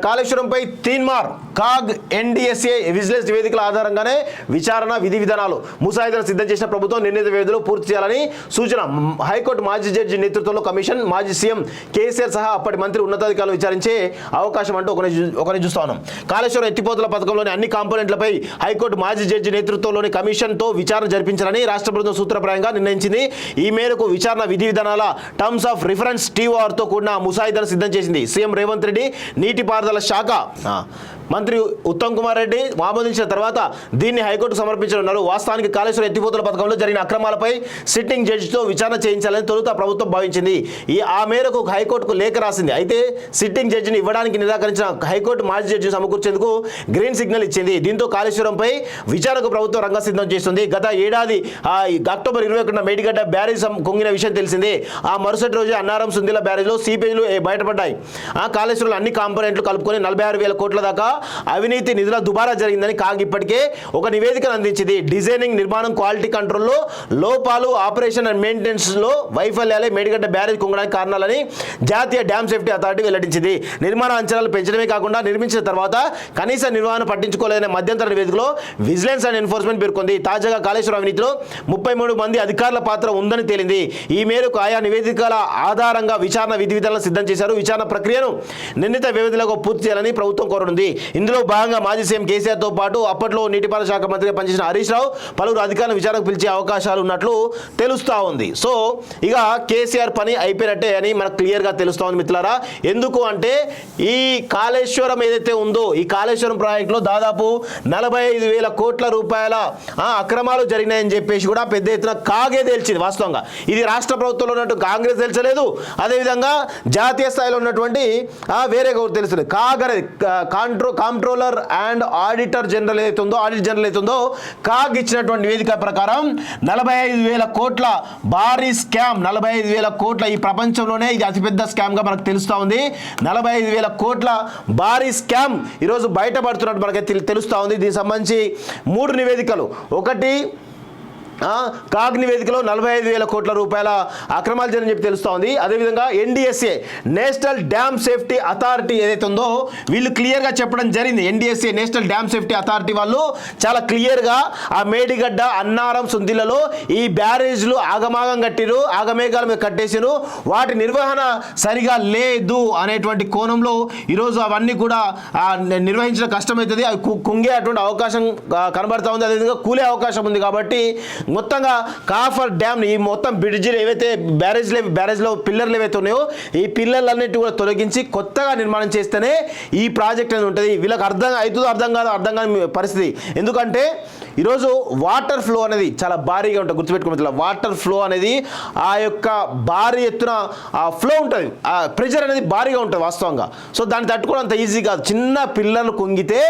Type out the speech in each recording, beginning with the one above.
కాళేశ్వరంపై Teenmar CAG NDSA vigilance నివేదికల ఆధారంగానే విచారణ విధి విధానాలు ముసాయిదాను సిద్ధం చేసిన ప్రభుత్వం నిర్ణీత వ్యవధిలో పూర్తి చేయాలని సూచన. హైకోర్టు మాజీ జడ్జి నేతృత్వంలో కమిషన్ మాజీ సీఎం కేసీఆర్ సహా అప్పటి మంత్రి ఉన్నతాధికారులు విచారించే అవకాశం అంటూ ఒకరిని చూస్తా ఉన్నాం. కాళేశ్వరం ఎత్తిపోతల పథకంలోని అన్ని కాంపోనెంట్లపై హైకోర్టు మాజీ జడ్జి నేతృత్వంలోని కమిషన్తో విచారణ జరిపించాలని రాష్ట్ర ప్రభుత్వం సూత్రప్రాయంగా నిర్ణయించింది. ఈ మేరకు విచారణ విధి విధానాల టర్మ్స్ ఆఫ్ రిఫరెన్స్ టీఓఆర్తో కూడిన ముసాయిదాను సిద్ధం చేసింది. సీఎం రేవంత్ రెడ్డి నీటిపారుదల శాఖ మంత్రి ఉత్తమ్ కుమార్ రెడ్డి ఆమోదించిన తర్వాత దీన్ని హైకోర్టు సమర్పించనున్నారు. వాస్తవానికి కాళేశ్వరం ఎత్తిపోతల పథకంలో జరిగిన అక్రమాలపై సిట్టింగ్ జడ్జితో విచారణ చేయించాలని తొలుత ప్రభుత్వం భావించింది. ఆ మేరకు హైకోర్టుకు లేఖ రాసింది. అయితే సిట్టింగ్ జడ్జిని ఇవ్వడానికి నిరాకరించిన హైకోర్టు మాజీ జడ్జిని సమకూర్చేందుకు గ్రీన్ సిగ్నల్ ఇచ్చింది. దీంతో కాళేశ్వరంపై విచారణకు ప్రభుత్వం రంగం సిద్ధం చేస్తుంది. గత ఏడాది అక్టోబర్ 21న మేడిగడ్డ బ్యారేజ్ కుంగిన విషయం తెలిసిందే. ఆ మరుసటి రోజు అన్నారం సుందిల బ్యారేజ్లో సీపేజీలు బయటపడ్డాయి. కాళేశ్వరంలో అన్ని కాంపోనెంట్లు కలుపుకొని 46,000 కోట్ల దాకా అవినీతి నిధుల దుబారా జరిగిందని కాగ్ ఇప్పటికే ఒక నివేదికను అందించింది. డిజైనింగ్, నిర్మాణం, క్వాలిటీ కంట్రోల్లో లోపాలు, ఆపరేషన్ అండ్ మెయింటెనెన్స్లో వైఫల్యాలే మేడిగడ్డ బ్యారేజ్ కుంగడానికి కారణాలని జాతీయ డ్యామ్ సేఫ్టీ అథారిటీ వెల్లడించింది. నిర్మాణ అంచనాలు పెంచడమే కాకుండా నిర్మించిన తర్వాత కనీస నిర్వహణ పట్టించుకోలేదనే మధ్యంతర నివేదికలో విజిలెన్స్ అండ్ ఎన్ఫోర్స్మెంట్ పేర్కొంది. తాజాగా కాళేశ్వరం అవినీతిలో 33 మంది అధికారుల పాత్ర ఉందని తేలింది. ఈ మేరకు ఆయా నివేదికల ఆధారంగా విచారణ విధి విధానాలను సిద్ధం చేశారు. విచారణ ప్రక్రియను నిర్ణీత వ్యవధిలో పూర్తి చేయాలని ప్రభుత్వం కోరనుంది. ఇందులో భాగంగా మాజీ సీఎం కేసీఆర్తో పాటు అప్పట్లో నీటిపారుదల శాఖ మంత్రిగా పనిచేసిన హరీష్ రావు పలువురు అధికారులను విచారణకు పిలిచే అవకాశాలు ఉన్నట్లు తెలుస్తా ఉంది. సో ఇక కేసీఆర్ పని అయిపోయినట్టే అని మనకు క్లియర్గా తెలుస్తా ఉంది మిత్రులారా. ఎందుకు అంటే ఈ కాళేశ్వరం ఏదైతే ఉందో ఈ కాళేశ్వరం ప్రాజెక్టులో దాదాపు 45,000 కోట్ల రూపాయల అక్రమాలు జరిగినాయని చెప్పేసి కూడా పెద్ద ఎత్తున కాగే తేల్చింది. వాస్తవంగా ఇది రాష్ట్ర ప్రభుత్వంలో ఉన్నట్టు కాంగ్రెస్ తెలుసలేదు, అదేవిధంగా జాతీయ స్థాయిలో ఉన్నటువంటి వేరే తెలుస్తుంది. కాగ్ అనేది కాంట్రోలర్ అండ్ ఆడిటర్ జనరల్ ఏదైతుందో ఆడిటర్ జనరల్ ఏదైతుందో కాగ్ ఇచ్చినటువంటి నివేదిక ప్రకారం 45,000 కోట్ల భారీ స్కామ్, 45,000 కోట్ల ఈ ప్రపంచంలోనే ఇది అతిపెద్ద స్కామ్ గా మనకు తెలుస్తా ఉంది. 45,000 కోట్ల భారీ స్కామ్ ఈరోజు బయటపడుతున్నట్టు మనకి తెలుస్తా ఉంది. దీనికి సంబంధించి 3 నివేదికలు, ఒకటి కాగ్ నివేదికలో 45,000 కోట్ల రూపాయల అక్రమాలు జరిగిన చెప్పి తెలుస్తూ ఉంది. అదేవిధంగా NDSA national dam safety authority ఏదైతే ఉందో వీళ్ళు క్లియర్గా చెప్పడం జరిగింది. NDSA national dam safety authority వాళ్ళు చాలా క్లియర్గా ఆ మేడిగడ్డ, అన్నారం, సుందిలలో ఈ బ్యారేజ్లు ఆగమాగం కట్టిరు, ఆగమేఘాల మీద కట్టేసిరు, వాటి నిర్వహణ సరిగా లేదు అనేటువంటి కోణంలో ఈరోజు అవన్నీ కూడా నిర్వహించడం కష్టమవుతుంది. అవి కుంగే అటువంటి అవకాశం కనబడతా ఉంది. అదేవిధంగా కూలే అవకాశం ఉంది. కాబట్టి మొత్తంగా కాఫర్ డ్యామ్ ఈ మొత్తం బ్రిడ్జిలు ఏవైతే బ్యారేజ్లో పిల్లర్లు ఏవైతే ఉన్నాయో ఈ పిల్లర్లన్నిటి కూడా తొలగించి కొత్తగా నిర్మాణం చేస్తేనే ఈ ప్రాజెక్ట్ అనేది ఉంటుంది. వీళ్ళకి అర్థం అవుతుందో అర్థం కాని పరిస్థితి. ఎందుకంటే ఈరోజు వాటర్ ఫ్లో అనేది చాలా భారీగా ఉంటుంది. గుర్తుపెట్టుకోవాలి, వాటర్ ఫ్లో అనేది ఆ యొక్క భారీ ఎత్తున ఫ్లో ఉంటుంది, ఆ ప్రెషర్ అనేది భారీగా ఉంటుంది వాస్తవంగా. సో దాన్ని తట్టుకోవడం అంత ఈజీ కాదు. చిన్న పిల్లర్లు కుంగితే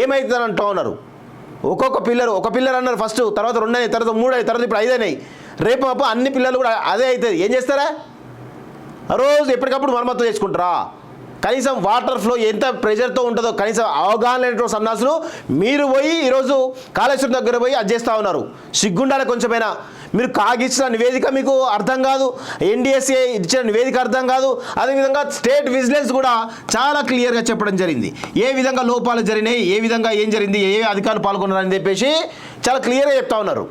ఏమవుతుందని అంటూ ఉన్నారు. ఒక పిల్లర్ అన్నారు ఫస్ట్, తర్వాత 2 అయినాయి, తర్వాత 3 అయినాయి, తర్వాత ఇప్పుడు 5 అయినాయి. రేపు అన్ని పిల్లలు కూడా అదే అవుతుంది. ఏం చేస్తారా? రోజు ఎప్పటికప్పుడు మరమ్మతు చేసుకుంటారా? కనీసం వాటర్ ఫ్లో ఎంత ప్రెషర్తో ఉంటుందో కనీసం అవగాహన లేనటువంటి సన్నాసులు మీరు పోయి ఈరోజు కాళేశ్వరం దగ్గర పోయి అది చేస్తూ ఉన్నారు. సిగ్గుండాలి కొంచెమైనా. మీరు కాగిచ్చిన నివేదిక మీకు అర్థం కాదు, ఎన్డీఎస్ఏ ఇచ్చిన నివేదిక అర్థం కాదు. అదేవిధంగా స్టేట్ విజిలెన్స్ కూడా చాలా క్లియర్గా చెప్పడం జరిగింది. ఏ విధంగా లోపాలు జరిగినాయి, ఏ విధంగా ఏం జరిగింది, ఏ అధికారులు పాల్గొన్నారని చెప్పేసి చాలా క్లియర్గా చెప్తా ఉన్నారు.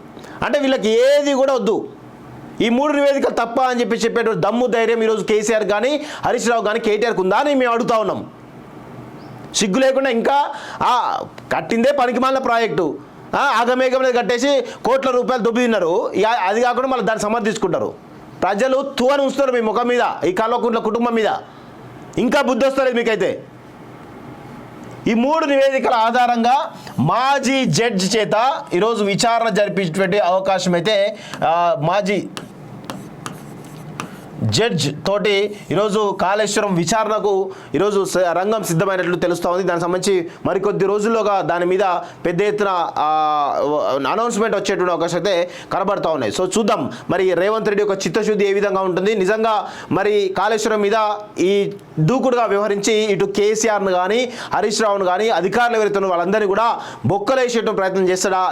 అంటే వీళ్ళకి ఏది కూడా వద్దు, ఈ 3 నివేదికలు తప్ప అని చెప్పేటువంటి దమ్ము ధైర్యం ఈరోజు కేసీఆర్ కానీ హరీష్ రావు కానీ కేటీఆర్కి ఉందా అని మేము అడుగుతా ఉన్నాం. సిగ్గు లేకుండా ఇంకా కట్టిందే పనికిమాలిన ప్రాజెక్టు ఆగమేఘం మీద కట్టేసి కోట్ల రూపాయలు దొబ్బి తిన్నారు. అది కాకుండా మళ్ళీ దాన్ని సమర్థించుకుంటారు. ప్రజలు తువని ఉంచుతారు మీ ముఖం మీద, ఈ కల్వకుంట్ల కుటుంబం మీద. ఇంకా బుద్ధి వస్తలేదు మీకైతే. ఈ 3 నివేదికల ఆధారంగా మాజీ జడ్జి చేత ఈరోజు విచారణ జరిపించేటువంటి అవకాశం అయితే మాజీ జడ్జ్ తోటి ఈరోజు కాళేశ్వరం విచారణకు ఈరోజు రంగం సిద్ధమైనట్లు తెలుస్తూ ఉంది. దానికి సంబంధించి మరికొద్ది రోజుల్లోగా దాని మీద పెద్ద ఎత్తున అనౌన్స్మెంట్ వచ్చేటువంటి అవకాశం అయితే కనబడతా ఉన్నాయి. సో చూద్దాం మరి రేవంత్ రెడ్డి యొక్క చిత్తశుద్ధి ఏ విధంగా ఉంటుంది. నిజంగా మరి కాళేశ్వరం మీద ఈ దూకుడుగా వ్యవహరించి ఇటు కేసీఆర్ను కానీ హరీష్ రావును కానీ అధికారులు ఎవరైతే వాళ్ళందరినీ కూడా బొక్కలేసేటువంటి ప్రయత్నం చేస్తాడా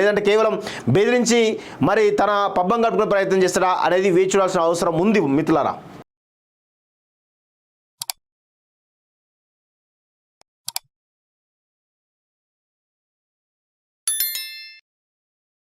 లేదంటే కేవలం బెదిరించి మరి తన పబ్బం గడుపుకునే ప్రయత్నం చేస్తాడా అనేది వేచి చూడాల్సిన అవసరం ఉంది మిత్రులారా.